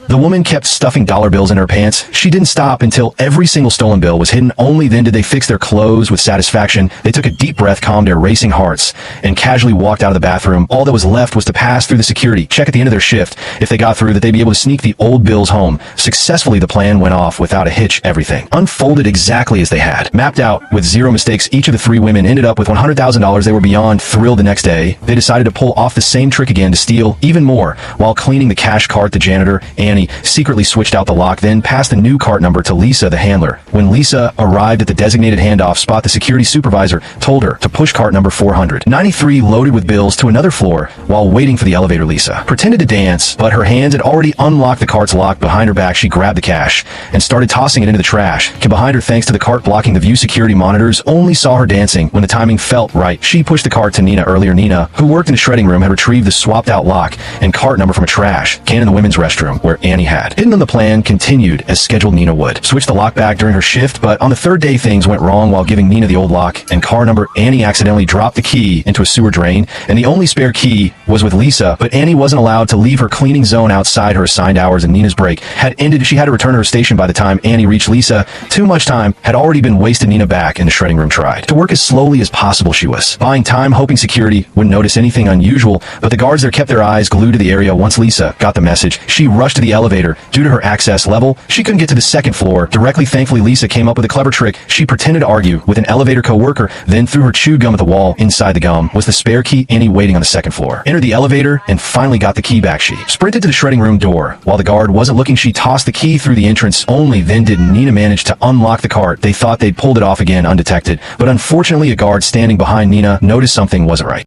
The woman kept stuffing dollar bills in her pants. She didn't stop until every single stolen bill was hidden. Only then did they fix their clothes with satisfaction. They took a deep breath, calmed their racing hearts, and casually walked out of the bathroom. All that was left was to pass through the security, check at the end of their shift. If they got through, that they'd be able to sneak the old bills home. Successfully, the plan went off without a hitch. Everything unfolded exactly as they had mapped out. With zero mistakes, each of the three women ended up with $100,000. They were beyond thrilled. The next day, they decided to pull off the same trick again to steal even more. While cleaning the cash cart, the janitor, Annie, secretly switched out the lock, then passed the new cart number to Lisa, the handler. When Lisa arrived at the designated handoff spot, the security supervisor told her to push cart number 493, loaded with bills, to another floor. While waiting for the elevator, Lisa pretended to dance, but her hands had already unlocked the cart's lock. Behind her back, she grabbed the cash and started tossing it into the trash. Behind her, thanks to the cart blocking the view, security monitors only saw her dancing. When the timing felt right, she pushed the cart to Nina. Earlier, Nina, who worked in the shredding room, had retrieved the swapped out lock and cart number from a trash can in the women's restroom where Annie had hidden them. The plan continued as scheduled. Nina would switch the lock back during her shift, but on the third day, things went wrong. While giving Nina the old lock and car number, Annie accidentally dropped the key into a sewer drain, and the only spare key was with Lisa. But Annie wasn't allowed to leave her cleaning zone outside her assigned hours, and Nina's break had ended. She had to return to her station. By the time Annie reached Lisa, too much time had already been wasted. Nina, back in the shredding room, tried to work as slowly as possible. She was buying time, hoping security wouldn't notice anything unusual, but the guards there kept their eyes glued to the area. Once Lisa got the message, she rushed to the elevator. Due to her access level, she couldn't get to the second floor directly. Thankfully, Lisa came up with a clever trick. She pretended to argue with an elevator co-worker, then threw her chewed gum at the wall. Inside the gum was the spare key. Annie, waiting on the second floor, entered the elevator and finally got the key back. She sprinted to the shredding room door. While the guard wasn't looking, she tossed the key through the entrance. Only then did Nina manage to unlock the cart. They thought they'd pulled it off again undetected, but unfortunately, a guard standing behind Nina noticed something wasn't right.